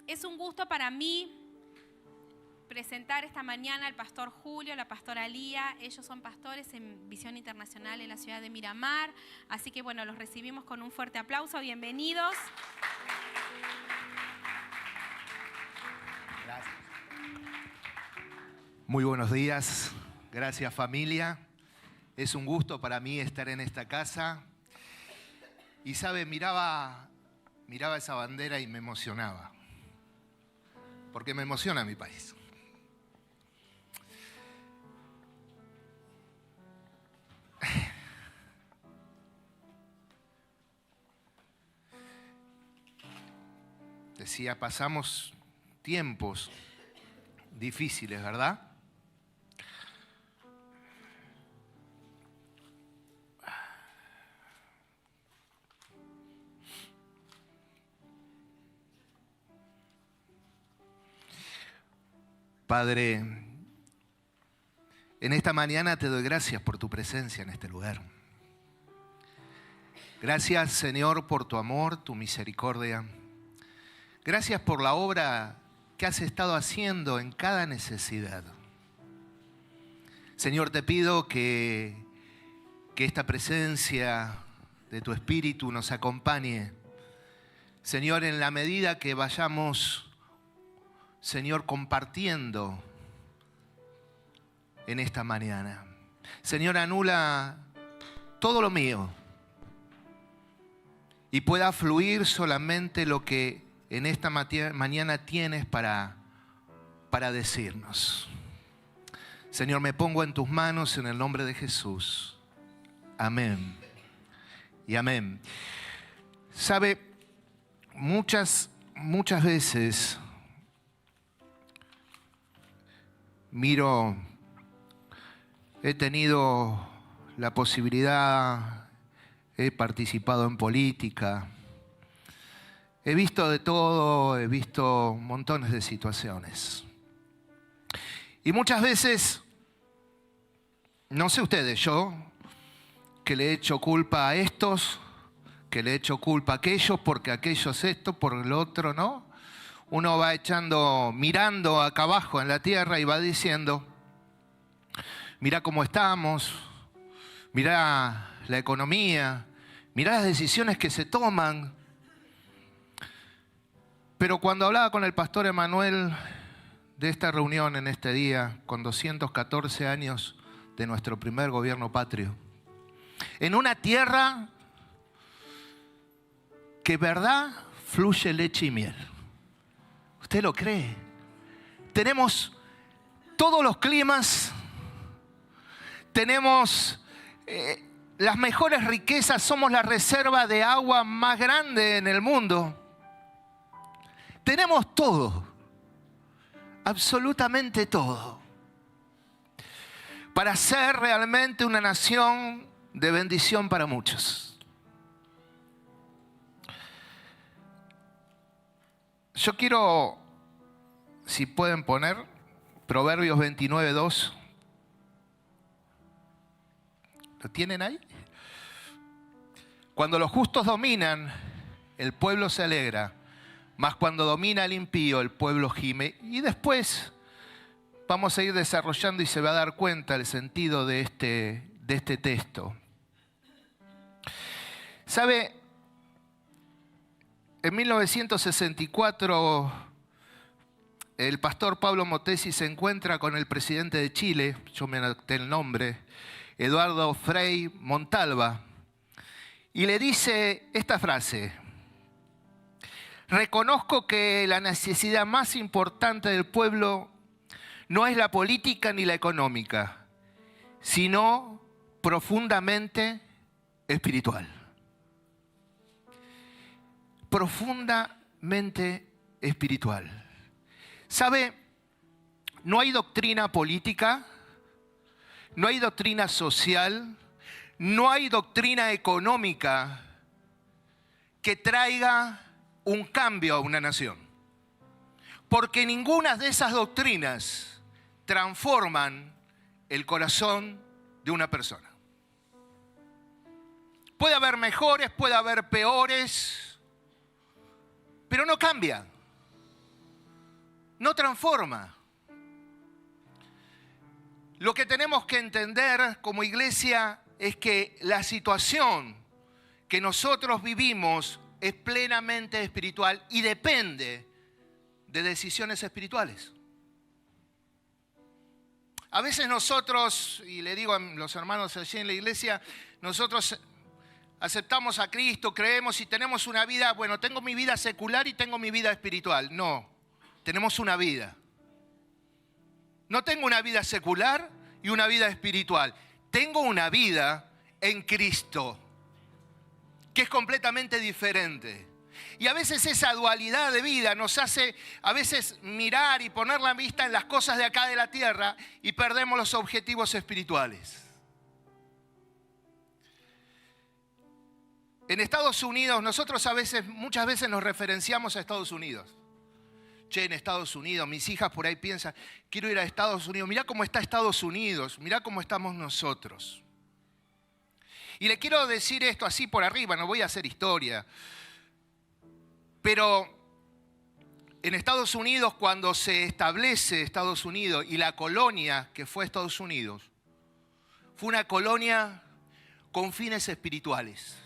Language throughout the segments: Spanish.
Es un gusto para mí presentar esta mañana al pastor Julio, la pastora Lía. Ellos son pastores en Visión Internacional en la ciudad de Miramar. Así que bueno, los recibimos con un fuerte aplauso. Bienvenidos. Gracias. Muy buenos días. Gracias, familia. Es un gusto para mí estar en esta casa. Y sabe, miraba esa bandera y me emocionaba. Porque me emociona mi país. Decía, pasamos tiempos difíciles, ¿verdad? Padre, en esta mañana te doy gracias por tu presencia en este lugar. Gracias, Señor, por tu amor, tu misericordia. Gracias por la obra que has estado haciendo en cada necesidad. Señor, te pido que esta presencia de tu Espíritu nos acompañe. Señor, en la medida que vayamos, Señor, compartiendo en esta mañana. Señor, anula todo lo mío y pueda fluir solamente lo que en esta mañana tienes para decirnos. Señor, me pongo en tus manos en el nombre de Jesús. Amén y amén. Sabe, muchas veces he tenido la posibilidad, he participado en política, he visto de todo, he visto montones de situaciones. Y muchas veces, no sé ustedes, yo, que le he hecho culpa a estos, que le he hecho culpa a aquellos, porque aquellos esto, por el otro, ¿no? Uno va mirando acá abajo en la tierra y va diciendo, mira cómo estamos, mira la economía, mira las decisiones que se toman. Pero cuando hablaba con el pastor Emanuel de esta reunión en este día, con 214 años de nuestro primer gobierno patrio, en una tierra que verdad fluye leche y miel. ¿Usted lo cree? Tenemos todos los climas, tenemos las mejores riquezas, somos la reserva de agua más grande en el mundo. Tenemos todo, absolutamente todo, para ser realmente una nación de bendición para muchos. Yo quiero, si pueden poner, Proverbios 29:2. ¿Lo tienen ahí? Cuando los justos dominan, el pueblo se alegra, mas cuando domina el impío, el pueblo gime. Y después vamos a ir desarrollando y se va a dar cuenta el sentido de este texto. ¿Sabe? En 1964, el pastor Pablo Motesi se encuentra con el presidente de Chile, yo me anoté el nombre, Eduardo Frei Montalva, y le dice esta frase: reconozco que la necesidad más importante del pueblo no es la política ni la económica, sino profundamente espiritual. Profundamente espiritual. ¿Sabe? No hay doctrina política, no hay doctrina social, no hay doctrina económica que traiga un cambio a una nación. Porque ninguna de esas doctrinas transforman el corazón de una persona. Puede haber mejores, puede haber peores, pero no cambia. no transforma. Lo que tenemos que entender como iglesia es que la situación que nosotros vivimos es plenamente espiritual y depende de decisiones espirituales. A veces nosotros, y le digo a los hermanos allí en la iglesia, nosotros aceptamos a Cristo, creemos y tenemos una vida, bueno, tengo mi vida secular y tengo mi vida espiritual. No, tenemos una vida. No tengo una vida secular y una vida espiritual. Tengo una vida en Cristo, que es completamente diferente. Y a veces esa dualidad de vida nos hace a veces mirar y poner la vista en las cosas de acá de la tierra y perdemos los objetivos espirituales. En Estados Unidos, nosotros muchas veces nos referenciamos a Estados Unidos. Che, en Estados Unidos, mis hijas por ahí piensan, quiero ir a Estados Unidos. Mirá cómo está Estados Unidos, mirá cómo estamos nosotros. Y le quiero decir esto así por arriba, no voy a hacer historia. Pero en Estados Unidos, cuando se establece Estados Unidos y la colonia que fue Estados Unidos, fue una colonia con fines espirituales.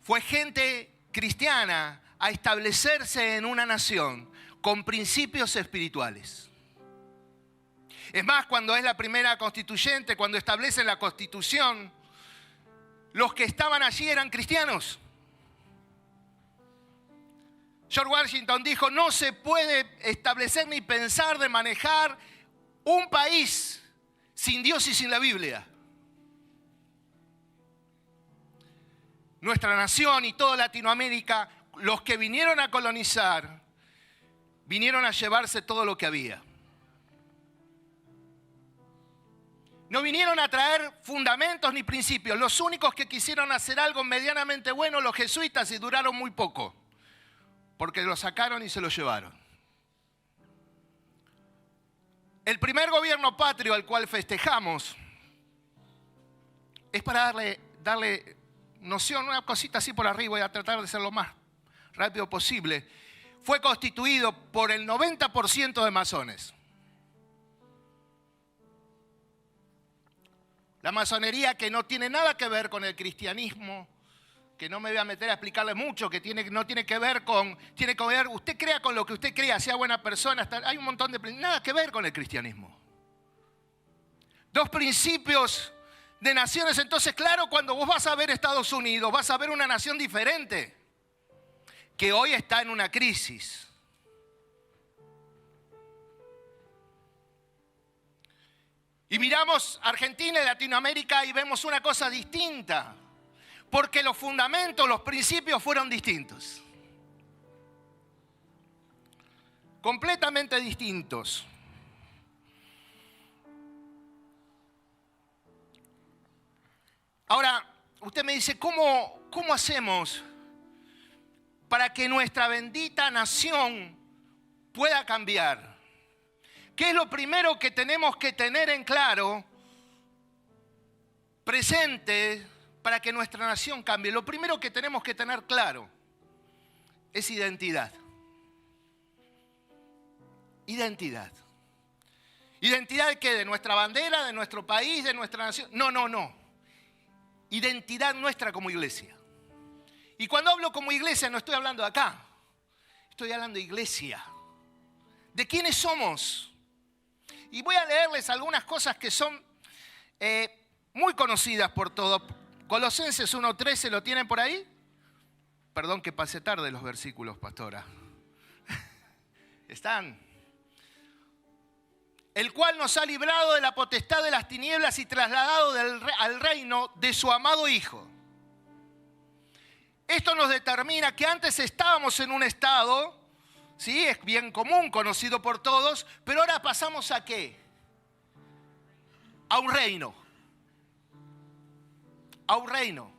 Fue gente cristiana a establecerse en una nación con principios espirituales. Es más, cuando es la primera constituyente, cuando establecen la constitución, los que estaban allí eran cristianos. George Washington dijo, no se puede establecer ni pensar de manejar un país sin Dios y sin la Biblia. Nuestra nación y toda Latinoamérica, los que vinieron a colonizar, vinieron a llevarse todo lo que había. No vinieron a traer fundamentos ni principios. Los únicos que quisieron hacer algo medianamente bueno, los jesuitas, y duraron muy poco, porque lo sacaron y se lo llevaron. El primer gobierno patrio al cual festejamos es para darle noción, una cosita así por arriba, voy a tratar de ser lo más rápido posible. Fue constituido por el 90% de masones. La masonería, que no tiene nada que ver con el cristianismo, que no me voy a meter a explicarle mucho, que no tiene que ver con, usted crea con lo que usted crea, sea buena persona, hay un montón de, nada que ver con el cristianismo. Dos principios de naciones. Entonces, claro, cuando vos vas a ver Estados Unidos, vas a ver una nación diferente, que hoy está en una crisis. Y miramos Argentina y Latinoamérica y vemos una cosa distinta, porque los fundamentos, los principios fueron distintos. Completamente distintos. Ahora, usted me dice, ¿cómo hacemos para que nuestra bendita nación pueda cambiar? ¿Qué es lo primero que tenemos que tener en claro, presente, para que nuestra nación cambie? Lo primero que tenemos que tener claro es identidad. Identidad. ¿Identidad de qué? ¿De nuestra bandera, de nuestro país, de nuestra nación? No. Identidad nuestra como iglesia. Y cuando hablo como iglesia no estoy hablando de acá. Estoy hablando de iglesia. ¿De quiénes somos? Y voy a leerles algunas cosas que son muy conocidas por todos. Colosenses 1:13, ¿lo tienen por ahí? Perdón que pasé tarde los versículos, pastora. ¿Están? El cual nos ha librado de la potestad de las tinieblas y trasladado al reino de su amado Hijo. Esto nos determina que antes estábamos en un estado, sí, es bien común, conocido por todos, pero ahora pasamos ¿a qué? A un reino. A un reino.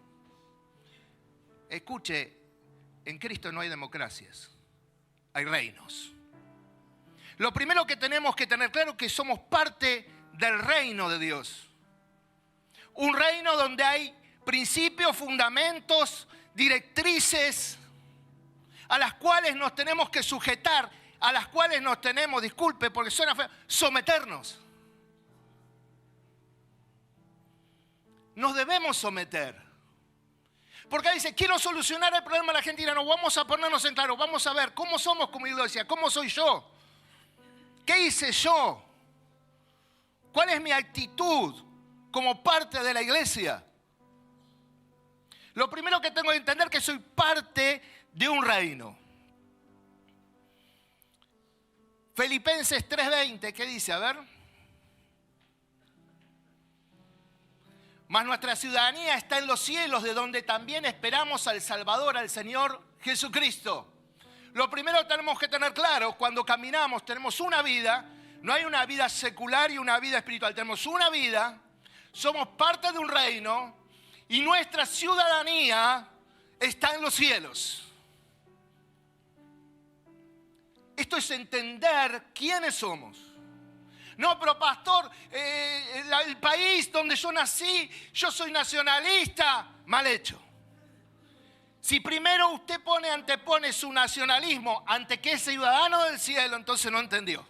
Escuche, en Cristo no hay democracias, hay reinos. Lo primero que tenemos que tener claro es que somos parte del reino de Dios. Un reino donde hay principios, fundamentos, directrices a las cuales nos tenemos que sujetar a las cuales nos tenemos, disculpe porque suena feo, someternos. Nos debemos someter. Porque dice, quiero solucionar el problema de la Argentina. No, vamos a ponernos en claro, vamos a ver cómo somos como iglesia, cómo soy yo, qué hice yo, cuál es mi actitud como parte de la iglesia. Lo primero que tengo que entender es que soy parte de un reino. Filipenses 3:20, ¿qué dice? A ver. Mas nuestra ciudadanía está en los cielos, de donde también esperamos al Salvador, al Señor Jesucristo. Lo primero que tenemos que tener claro, cuando caminamos tenemos una vida, no hay una vida secular y una vida espiritual, tenemos una vida, somos parte de un reino y nuestra ciudadanía está en los cielos. Esto es entender quiénes somos. No, pero pastor, el país donde yo nací, yo soy nacionalista. Mal hecho. Si primero usted antepone su nacionalismo ante que es ciudadano del cielo, entonces no entendió.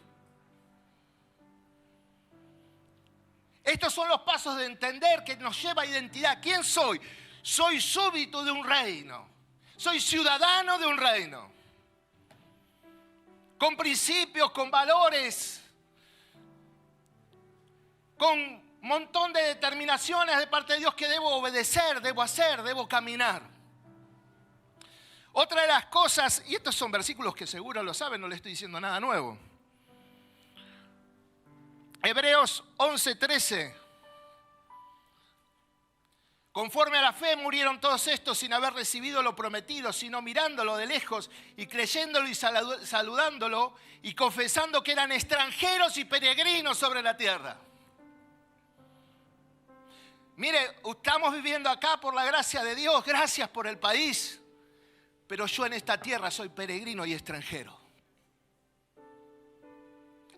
Estos son los pasos de entender que nos lleva a identidad. ¿Quién soy? Soy súbdito de un reino. Soy ciudadano de un reino. Con principios, con valores, con un montón de determinaciones de parte de Dios que debo obedecer, debo hacer, debo caminar. Otra de las cosas, y estos son versículos que seguro lo saben, no les estoy diciendo nada nuevo. Hebreos 11:13. Conforme a la fe murieron todos estos sin haber recibido lo prometido, sino mirándolo de lejos y creyéndolo y saludándolo y confesando que eran extranjeros y peregrinos sobre la tierra. Mire, estamos viviendo acá por la gracia de Dios, gracias por el país, pero yo en esta tierra soy peregrino y extranjero.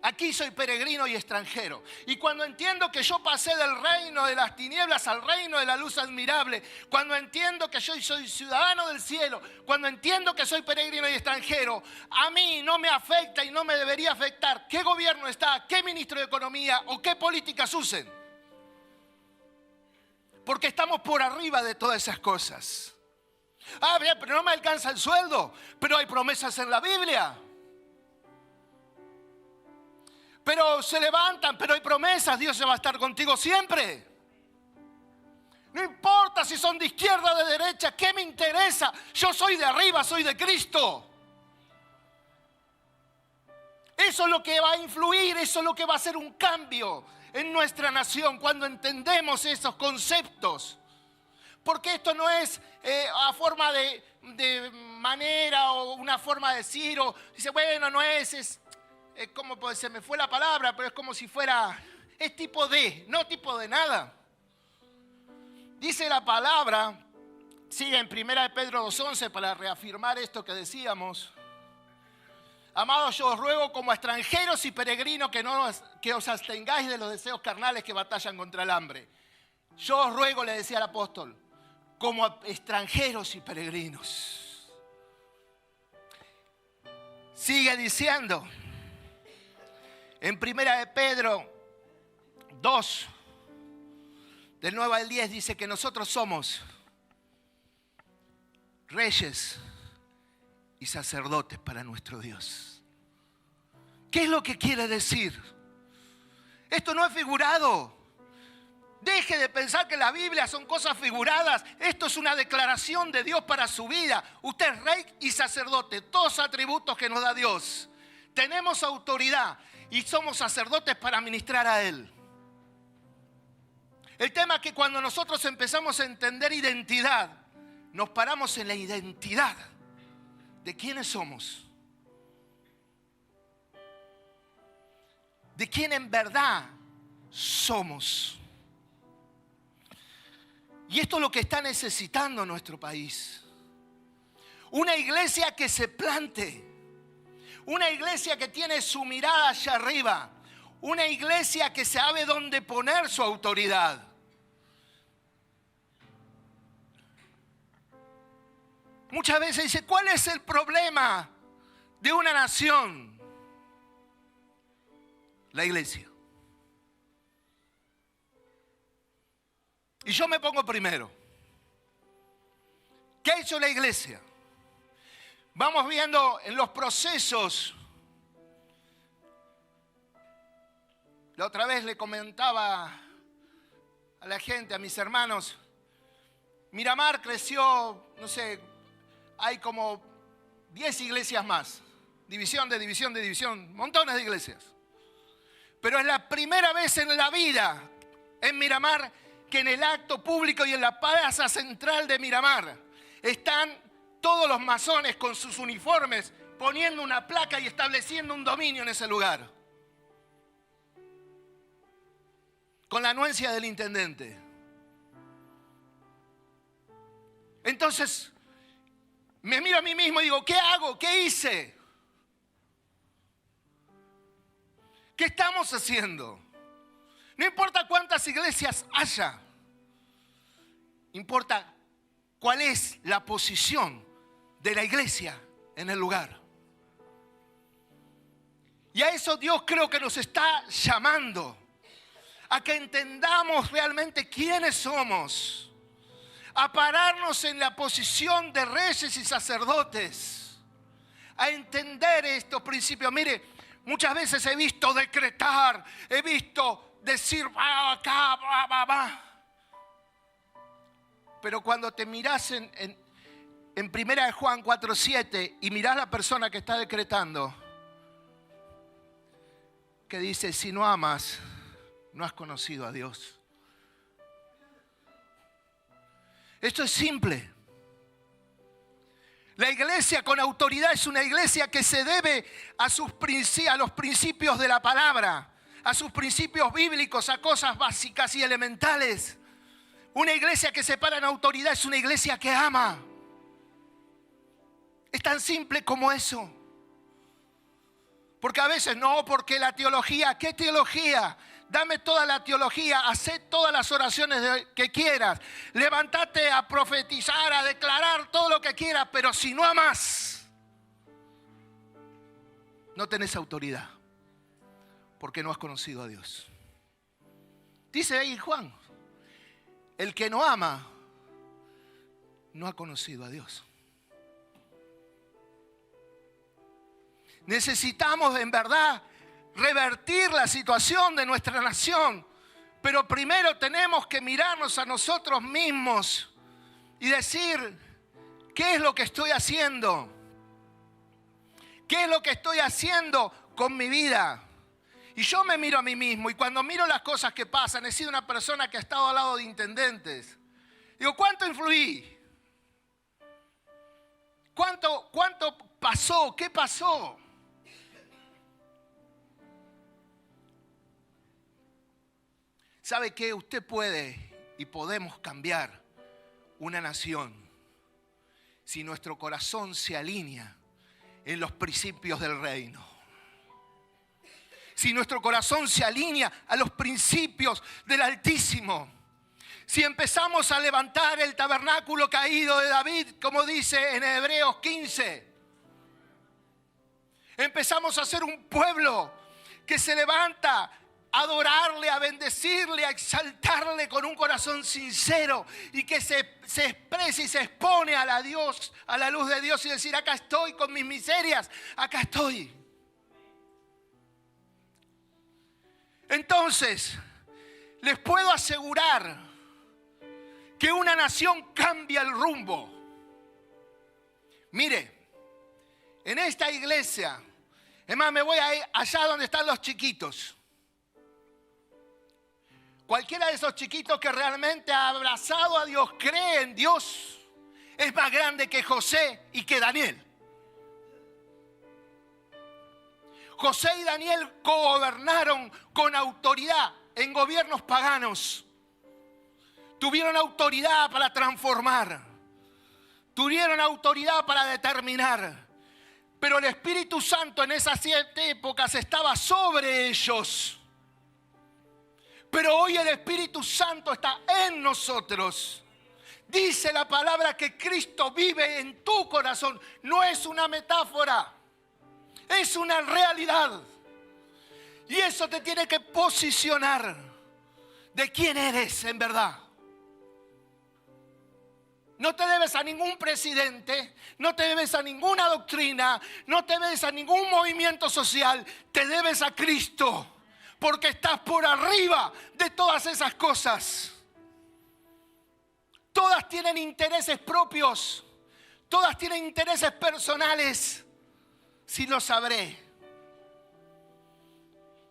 Aquí soy peregrino y extranjero. Y cuando entiendo que yo pasé del reino de las tinieblas al reino de la luz admirable, cuando entiendo que yo soy ciudadano del cielo, cuando entiendo que soy peregrino y extranjero, a mí no me afecta y no me debería afectar qué gobierno está, qué ministro de Economía o qué políticas usen. Porque estamos por arriba de todas esas cosas. Ah, bien, pero no me alcanza el sueldo, pero hay promesas en la Biblia. Pero se levantan, pero hay promesas, Dios va a estar contigo siempre. No importa si son de izquierda o de derecha, ¿qué me interesa? Yo soy de arriba, soy de Cristo. Eso es lo que va a influir, eso es lo que va a hacer un cambio en nuestra nación cuando entendemos esos conceptos. Porque esto no es a forma de manera o una forma de decir, o dice, bueno, no es como pues, se me fue la palabra, pero es como si fuera, es tipo de, no tipo de nada. Dice la palabra, sigue en 1 Pedro 2:11 para reafirmar esto que decíamos. Amados, yo os ruego como extranjeros y peregrinos que os abstengáis de los deseos carnales que batallan contra el hambre. Yo os ruego, le decía el apóstol, como extranjeros y peregrinos. Sigue diciendo, en 1 Pedro 2, del 9 al 10, dice que nosotros somos reyes y sacerdotes para nuestro Dios. ¿Qué es lo que quiere decir? Esto no es figurado. Deje de pensar que la Biblia son cosas figuradas. Esto es una declaración de Dios para su vida. Usted es rey y sacerdote, todos atributos que nos da Dios. Tenemos autoridad y somos sacerdotes para ministrar a Él. El tema es que cuando nosotros empezamos a entender identidad, nos paramos en la identidad de quiénes somos, de quién en verdad somos. Y esto es lo que está necesitando nuestro país. Una iglesia que se plante, una iglesia que tiene su mirada hacia arriba, una iglesia que sabe dónde poner su autoridad. Muchas veces dice, ¿cuál es el problema de una nación? La iglesia. Y yo me pongo primero. ¿Qué ha hecho la iglesia? Vamos viendo en los procesos. La otra vez le comentaba a la gente, a mis hermanos, Miramar creció, no sé, hay como 10 iglesias más. División de división de división, montones de iglesias. Pero es la primera vez en la vida en Miramar que en el acto público y en la plaza central de Miramar están todos los masones con sus uniformes poniendo una placa y estableciendo un dominio en ese lugar. Con la anuencia del intendente. Entonces, me miro a mí mismo y digo, ¿qué hago? ¿Qué hice? ¿Qué estamos haciendo? No importa cuántas iglesias haya, importa cuál es la posición de la iglesia en el lugar. Y a eso Dios creo que nos está llamando, a que entendamos realmente quiénes somos, a pararnos en la posición de reyes y sacerdotes, a entender estos principios. Mire, muchas veces he visto decretar, he visto decir, va acá, va. Pero cuando te mirás en 1 Juan 4:7 y mirás la persona que está decretando, que dice, si no amas, no has conocido a Dios. Esto es simple. La iglesia con autoridad es una iglesia que se debe a los principios de la palabra, a sus principios bíblicos, a cosas básicas y elementales. Una iglesia que se para en autoridad es una iglesia que ama. Es tan simple como eso. Porque a veces no, porque la teología, ¿qué teología? Dame toda la teología, hacé todas las oraciones que quieras, levántate a profetizar, a declarar todo lo que quieras, pero si no amas, no tenés autoridad, porque no has conocido a Dios. Dice ahí Juan, el que no ama, no ha conocido a Dios. Necesitamos en verdad revertir la situación de nuestra nación, pero primero tenemos que mirarnos a nosotros mismos y decir, ¿qué es lo que estoy haciendo? ¿Qué es lo que estoy haciendo con mi vida? Y yo me miro a mí mismo y cuando miro las cosas que pasan, he sido una persona que ha estado al lado de intendentes. Digo, ¿cuánto influí? ¿Cuánto pasó? ¿Qué pasó? ¿Sabe qué? Usted puede y podemos cambiar una nación si nuestro corazón se alinea en los principios del reino. Si nuestro corazón se alinea a los principios del Altísimo. Si empezamos a levantar el tabernáculo caído de David, como dice en Hebreos 15. Empezamos a ser un pueblo que se levanta a adorarle, a bendecirle, a exaltarle con un corazón sincero y que se exprese y se expone a la luz de Dios y decir, acá estoy con mis miserias, acá estoy. Entonces, les puedo asegurar que una nación cambia el rumbo. Mire, en esta iglesia, es más, me voy a ir allá donde están los chiquitos. Cualquiera de esos chiquitos que realmente ha abrazado a Dios, cree en Dios, es más grande que José y que Daniel. José y Daniel cogobernaron con autoridad en gobiernos paganos. Tuvieron autoridad para transformar. Tuvieron autoridad para determinar. Pero el Espíritu Santo en esas 7 épocas estaba sobre ellos. Pero hoy el Espíritu Santo está en nosotros. Dice la palabra que Cristo vive en tu corazón. No es una metáfora. Es una realidad. Y eso te tiene que posicionar de quién eres en verdad. No te debes a ningún presidente, no te debes a ninguna doctrina, no te debes a ningún movimiento social, te debes a Cristo, porque estás por arriba de todas esas cosas. Todas tienen intereses propios, todas tienen intereses personales, sí lo sabré.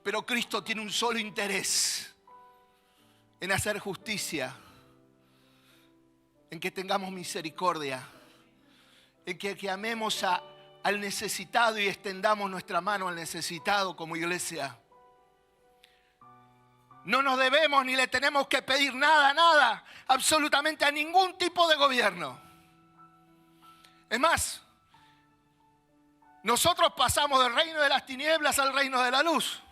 Pero Cristo tiene un solo interés, en hacer justicia, en que tengamos misericordia, en que amemos al necesitado y extendamos nuestra mano al necesitado como iglesia. No nos debemos ni le tenemos que pedir nada, absolutamente a ningún tipo de gobierno. Es más, nosotros pasamos del reino de las tinieblas al reino de la luz.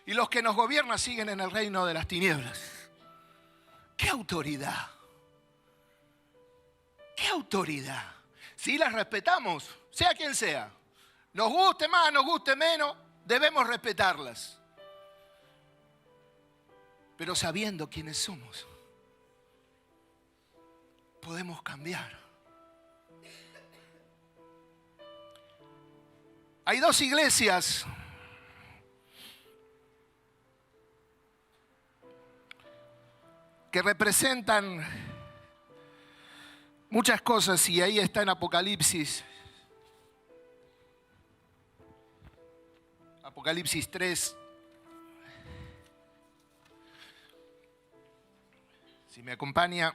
Y los que nos gobiernan siguen en el reino de las tinieblas. ¡Qué autoridad! ¡Qué autoridad! Sí, las respetamos, sea quien sea. Nos guste más, nos guste menos, debemos respetarlas. Pero sabiendo quiénes somos, podemos cambiar. Hay dos iglesias que representan muchas cosas, y ahí está en Apocalipsis. Apocalipsis 3. Si me acompaña.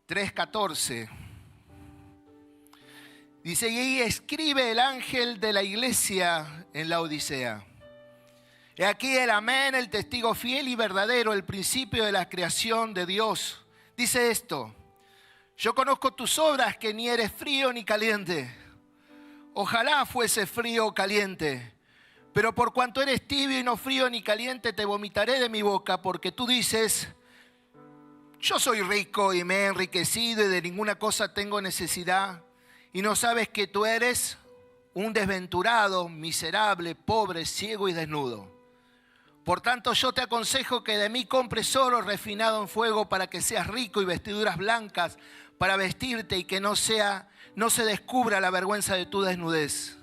(3:14) dice: y ahí escribe el ángel de la iglesia en la Odisea. He aquí el amén, el testigo fiel y verdadero, el principio de la creación de Dios. Dice esto: yo conozco tus obras, que ni eres frío ni caliente. Ojalá fuese frío o caliente. Pero por cuanto eres tibio y no frío ni caliente, te vomitaré de mi boca, porque tú dices: yo soy rico y me he enriquecido y de ninguna cosa tengo necesidad. Y no sabes que tú eres un desventurado, miserable, pobre, ciego y desnudo. Por tanto, yo te aconsejo que de mí compres oro refinado en fuego para que seas rico, y vestiduras blancas para vestirte, y que no se descubra la vergüenza de tu desnudez.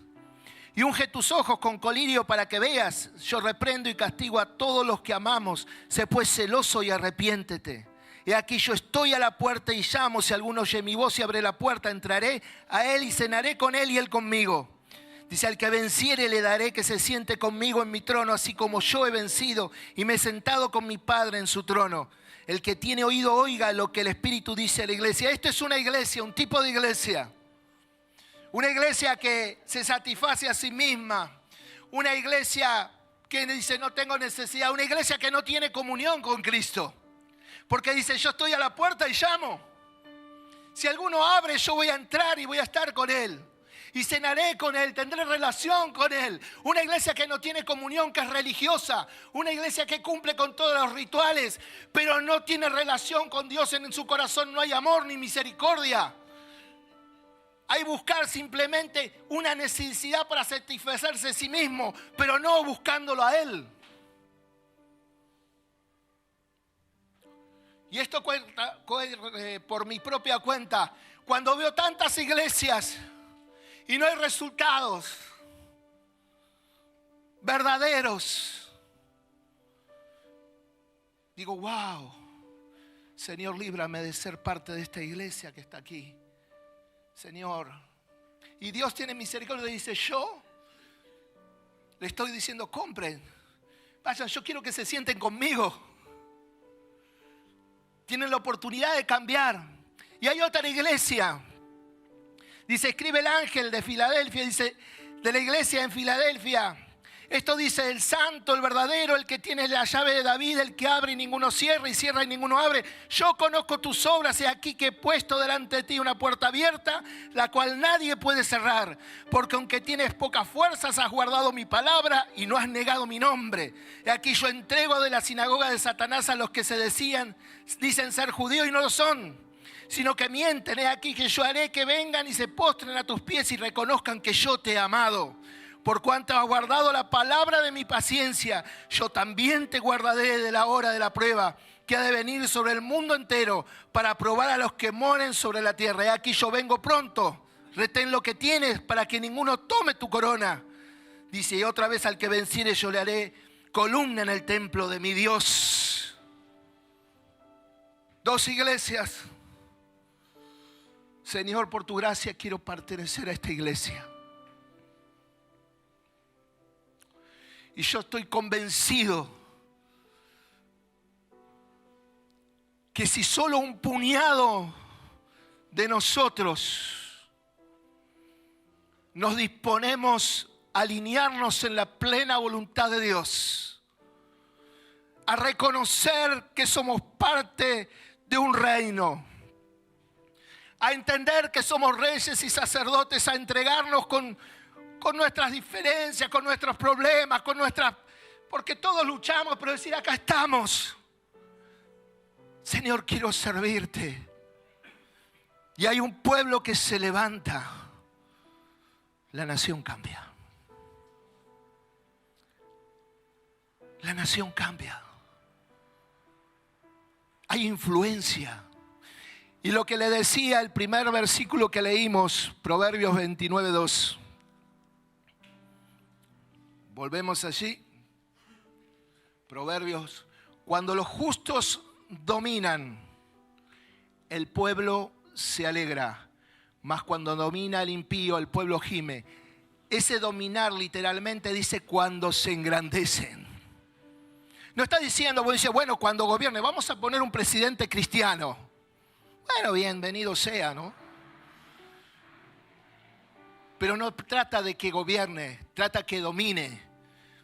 Y unge tus ojos con colirio para que veas. Yo reprendo y castigo a todos los que amamos. Sé pues celoso y arrepiéntete. He aquí yo estoy a la puerta y llamo. Si alguno oye mi voz y abre la puerta, entraré a él y cenaré con él y él conmigo. Dice: al que venciere le daré que se siente conmigo en mi trono, así como yo he vencido y me he sentado con mi Padre en su trono. El que tiene oído oiga lo que el Espíritu dice a la iglesia. Esto es una iglesia, un tipo de iglesia. Una iglesia que se satisface a sí misma. Una iglesia que dice: no tengo necesidad. Una iglesia que no tiene comunión con Cristo. Porque dice: yo estoy a la puerta y llamo. Si alguno abre, yo voy a entrar y voy a estar con él. Y cenaré con él, tendré relación con él. Una iglesia que no tiene comunión, que es religiosa. Una iglesia que cumple con todos los rituales, pero no tiene relación con Dios. En su corazón no hay amor ni misericordia. Hay buscar simplemente una necesidad para satisfacerse a sí mismo, pero no buscándolo a él. Y esto cuenta por mi propia cuenta. Cuando veo tantas iglesias y no hay resultados verdaderos, digo: wow, Señor, líbrame de ser parte de esta iglesia que está aquí, Señor. Y Dios tiene misericordia y dice: yo le estoy diciendo: compren, vayan, yo quiero que se sienten conmigo. Tienen la oportunidad de cambiar. Y hay otra iglesia. Dice: escribe el ángel de Filadelfia, dice, de la iglesia en Filadelfia. Esto dice el santo, el verdadero, el que tiene la llave de David, el que abre y ninguno cierra, y cierra y ninguno abre. Yo conozco tus obras, he aquí que he puesto delante de ti una puerta abierta, la cual nadie puede cerrar. Porque aunque tienes pocas fuerzas, has guardado mi palabra y no has negado mi nombre. He aquí yo entrego de la sinagoga de Satanás a los que dicen ser judíos y no lo son, sino que mienten. He aquí que yo haré que vengan y se postren a tus pies y reconozcan que yo te he amado. Por cuanto has guardado la palabra de mi paciencia, yo también te guardaré de la hora de la prueba que ha de venir sobre el mundo entero para probar a los que moren sobre la tierra. Y aquí yo vengo pronto, retén lo que tienes para que ninguno tome tu corona. Dice, y otra vez al que venciere yo le haré columna en el templo de mi Dios. 2 iglesias. Señor, por tu gracia quiero pertenecer a esta iglesia. Y yo estoy convencido que si solo un puñado de nosotros nos disponemos a alinearnos en la plena voluntad de Dios, a reconocer que somos parte de un reino, a entender que somos reyes y sacerdotes, a entregarnos con nuestras diferencias, con nuestros problemas, porque todos luchamos, pero decir, acá estamos. Señor, quiero servirte. Y hay un pueblo que se levanta. La nación cambia. La nación cambia. Hay influencia. Y lo que le decía el primer versículo que leímos, Proverbios 29:2. Volvemos allí. Proverbios. Cuando los justos dominan, el pueblo se alegra. Mas cuando domina el impío, el pueblo gime. Ese dominar literalmente dice cuando se engrandecen. No está diciendo, bueno, cuando gobierne, vamos a poner un presidente cristiano. Bueno, bienvenido sea, ¿no? Pero no trata de que gobierne, trata que domine.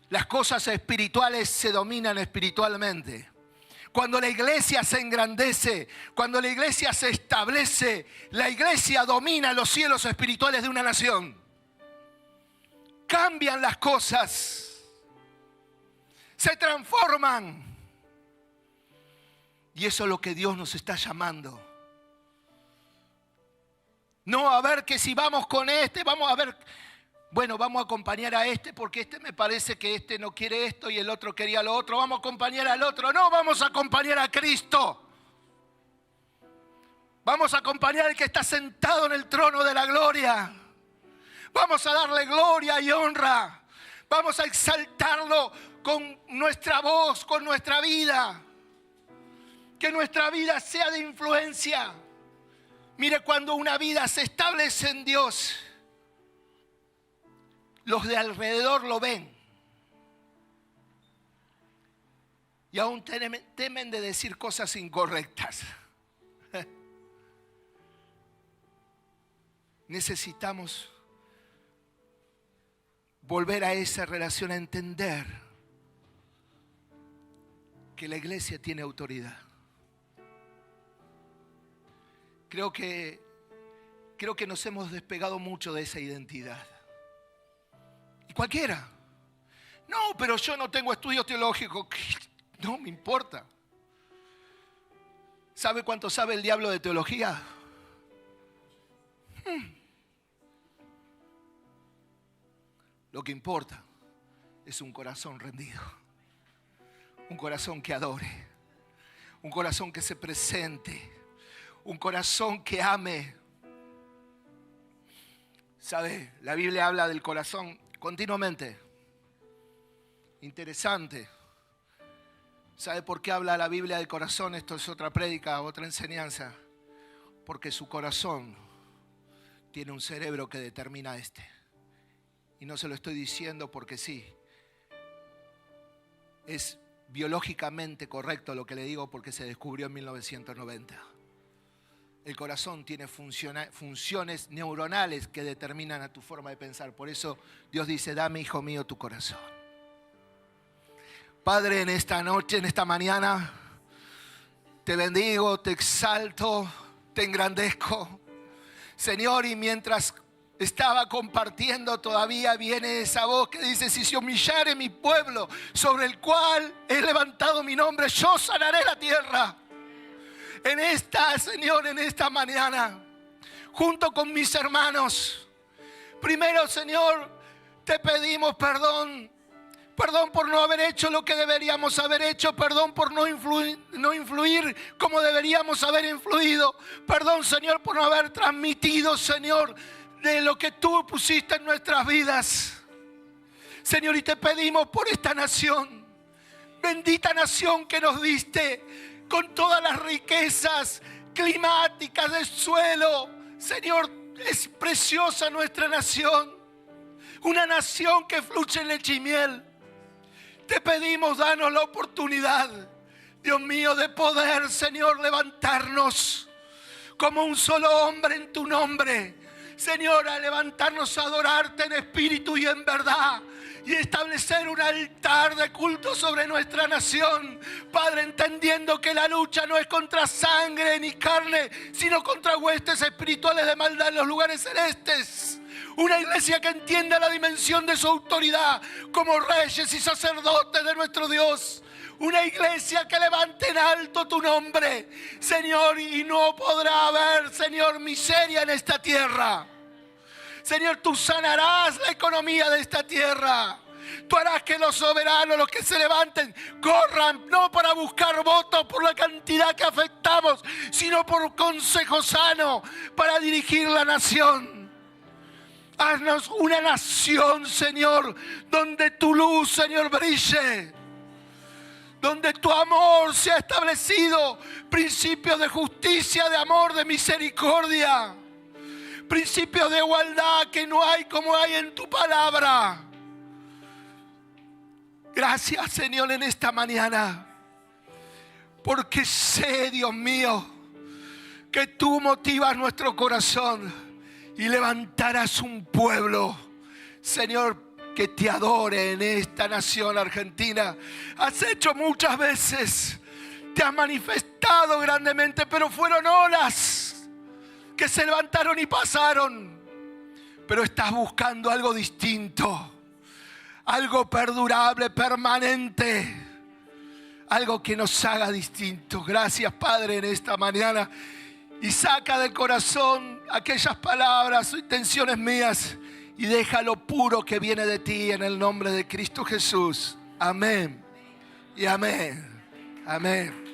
Las cosas espirituales se dominan espiritualmente. Cuando la iglesia se engrandece, cuando la iglesia se establece, la iglesia domina los cielos espirituales de una nación. Cambian las cosas, se transforman. Y eso es lo que Dios nos está llamando. No, a ver que si vamos con vamos a ver, bueno, vamos a acompañar a porque me parece que no quiere esto y el otro quería lo otro. Vamos a acompañar al otro. No, vamos a acompañar a Cristo. Vamos a acompañar al que está sentado en el trono de la gloria. Vamos a darle gloria y honra. Vamos a exaltarlo con nuestra voz, con nuestra vida. Que nuestra vida sea de influencia. Mire, cuando una vida se establece en Dios, los de alrededor lo ven. Y aún temen de decir cosas incorrectas. Necesitamos volver a esa relación, a entender que la iglesia tiene autoridad. Creo que nos hemos despegado mucho de esa identidad. Y cualquiera. No, pero yo no tengo estudio teológico. No me importa. ¿Sabe cuánto sabe el diablo de teología? Lo que importa es un corazón rendido. Un corazón que adore. Un corazón que se presente. Un corazón que ame. ¿Sabe? La Biblia habla del corazón continuamente. Interesante. ¿Sabe por qué habla la Biblia del corazón? Esto es otra prédica, otra enseñanza. Porque su corazón tiene un cerebro que determina Y no se lo estoy diciendo porque sí. Es biológicamente correcto lo que le digo porque se descubrió en 1990. El corazón tiene funciones neuronales que determinan a tu forma de pensar. Por eso Dios dice, dame, hijo mío, tu corazón. Padre, en esta noche, en esta mañana, te bendigo, te exalto, te engrandezco. Señor, y mientras estaba compartiendo, todavía viene esa voz que dice: si se humillare mi pueblo, sobre el cual he levantado mi nombre, yo sanaré la tierra. En esta, Señor, en esta mañana, junto con mis hermanos, primero, Señor, te pedimos perdón. Perdón por no haber hecho lo que deberíamos haber hecho. Perdón por no influir como deberíamos haber influido. Perdón, Señor, por no haber transmitido, Señor, de lo que tú pusiste en nuestras vidas. Señor, y te pedimos por esta nación. Bendita nación que nos diste, con todas las riquezas climáticas del suelo. Señor, es preciosa nuestra nación. Una nación que fluye leche y miel. Te pedimos, danos la oportunidad, Dios mío, de poder, Señor, levantarnos como un solo hombre en tu nombre. Señor, a levantarnos a adorarte en espíritu y en verdad. Y establecer un altar de culto sobre nuestra nación. Padre, entendiendo que la lucha no es contra sangre ni carne, sino contra huestes espirituales de maldad en los lugares celestes. Una iglesia que entienda la dimensión de su autoridad como reyes y sacerdotes de nuestro Dios. Una iglesia que levante en alto tu nombre, Señor, y no podrá haber, Señor, miseria en esta tierra. Señor, tú sanarás la economía de esta tierra. Tú harás que los soberanos, los que se levanten, corran, no para buscar votos por la cantidad que afectamos, sino por consejo sano para dirigir la nación. Haznos una nación, Señor, donde tu luz, Señor, brille. Donde tu amor sea establecido. Principios de justicia, de amor, de misericordia. Principios de igualdad que no hay como hay en tu palabra. Gracias, Señor, en esta mañana. Porque sé, Dios mío, que tú motivas nuestro corazón. Y levantarás un pueblo, Señor, que te adore en esta nación argentina. Has hecho muchas veces, te has manifestado grandemente, pero fueron olas que se levantaron y pasaron. Pero estás buscando algo distinto, algo perdurable, permanente, algo que nos haga distintos. Gracias, Padre, en esta mañana. Y saca del corazón aquellas palabras o intenciones mías y deja lo puro que viene de ti en el nombre de Cristo Jesús. Amén y amén. Amén.